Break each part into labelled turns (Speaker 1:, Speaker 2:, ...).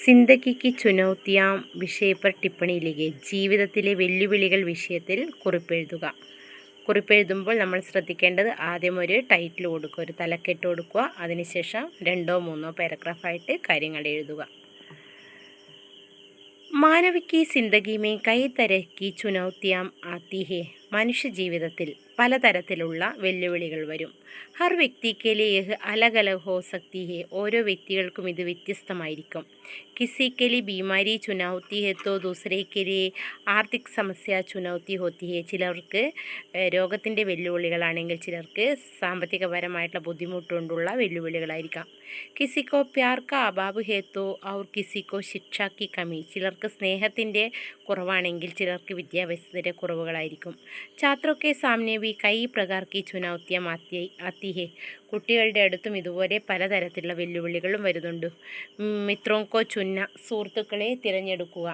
Speaker 1: സിന്ദഗിക്ക് ചുനൗത്തിയാം വിഷയ पर ടിപ്പണിയിലേക്ക് ജീവിതത്തിലെ വെല്ലുവിളികൾ വിഷയത്തിൽ കുറിപ്പെഴുതുക. കുറിപ്പെഴുതുമ്പോൾ നമ്മൾ ശ്രദ്ധിക്കേണ്ടത് ആദ്യം ഒരു ടൈറ്റിൽ കൊടുക്കുക, ഒരു തലക്കെട്ട് കൊടുക്കുക. അതിനുശേഷം 2 3 പാരഗ്രാഫായിട്ട് കാര്യങ്ങൾ എഴുതുക. मानव की जिंदगी में कई तरह की चुनौतियाँ आती है. മനുഷ്യ ജീവിതത്തിൽ പലതരത്തിലുള്ള വെല്ലുവിളികൾ വരും. ഹർ വ്യക്തിക്ക് ലിയേ അലഗ് അലഗ് ഹോ സക്തി ഹെ. ഓരോ വ്യക്തികൾക്കും ഇത് വ്യത്യസ്തമായിരിക്കും. കിസിക്ക് ലി ബീമാരി ചുനൗത്തി ഹെ തോ ദൂസരേക്ക് ലി ആർത്തിക് സമസ്യ ചുനൗത്തി ഹോത്തി ഹെ. ചിലർക്ക് രോഗത്തിൻ്റെ വെല്ലുവിളികളാണെങ്കിൽ ചിലർക്ക് സാമ്പത്തികപരമായിട്ടുള്ള ബുദ്ധിമുട്ടുകൊണ്ടുള്ള വെല്ലുവിളികളായിരിക്കാം. കിസിക്കോ പ്യാർ കാ അഭാവ് ഹെ തോ ഔർ കിസിക്കോ ശിക്ഷ കി കമി. ചിലർക്ക് സ്നേഹത്തിൻ്റെ കുറവാണെങ്കിൽ ചിലർക്ക് വിദ്യാഭ്യാസത്തിൻ്റെ കുറവുകളായിരിക്കും. छात्रों के सामने भी कई प्रकार की चुनौतियाँ आती है. കുട്ടികളുടെ അടുത്തും ഇതുപോലെ പലതരത്തിലുള്ള വെല്ലുവിളികളും വരുന്നുണ്ട്. മിത്രോങ്കോ ചുന്ന. സുഹൃത്തുക്കളെ തിരഞ്ഞെടുക്കുക.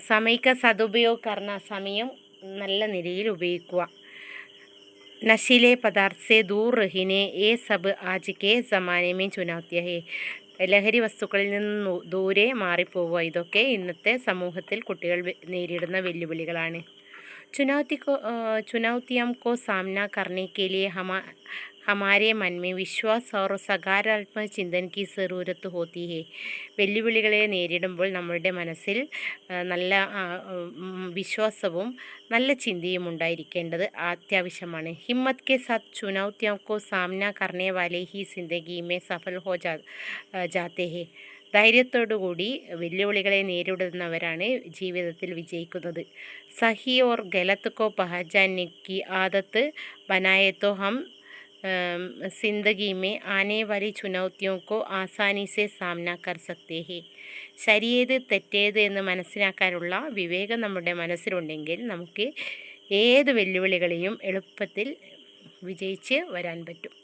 Speaker 1: സമയക്ക സദുപയോഗ കർണ. സമയം നല്ല നിലയിൽ ഉപയോഗിക്കുക. നശീലെ പദാർത്ഥ സെ ദൂർ റഹിനെ. ഏ സബ് ആജ് കെ സമാനെ മേ ചുനൗത്തിയ ഹെ. ലഹരി വസ്തുക്കളിൽ നിന്ന് ദൂരെ മാറിപ്പോവുക. ഇതൊക്കെ ഇന്നത്തെ സമൂഹത്തിൽ കുട്ടികൾ നേരിടുന്ന വെല്ലുവിളികളാണ്. चुनौतियों को सामना करने के लिए हमारे मन में विश्वास और सकारात्मक चिंतन की ज़रूरत होती है. വെല്ലുവിളികളെ നേരിടുമ്പോൾ നമ്മളുടെ മനസ്സിൽ നല്ല വിശ്വാസവും നല്ല ചിന്തയും ഉണ്ടായിരിക്കേണ്ടത് അത്യാവശ്യമാണ്. ഹിമ്മത്ത് के साथ चुनौतियों को सामना करने वाले ही ज़िंदगी में सफल हो जाते हैं. ധൈര്യത്തോടുകൂടി വെല്ലുവിളികളെ നേരിടുന്നവരാണ് ജീവിതത്തിൽ വിജയിക്കുന്നത്. സഹി ഓർ ഗലത്ത് കോ പഹചാനെ കി ആദത്ത് ബനായെ തോ ഹം സിന്ദഗി മേ ആനെ വാലി ചുനൗത്തിയോ കോ ആസാനി സെ സാമന കർ സക്തേ ഹെ. ശരിയേത് തെറ്റേത് എന്ന് മനസ്സിലാക്കാനുള്ള വിവേകം നമ്മുടെ മനസ്സിലുണ്ടെങ്കിൽ നമുക്ക് ഏത് വെല്ലുവിളികളെയും എളുപ്പത്തിൽ വിജയിച്ച് വരാൻ പറ്റും.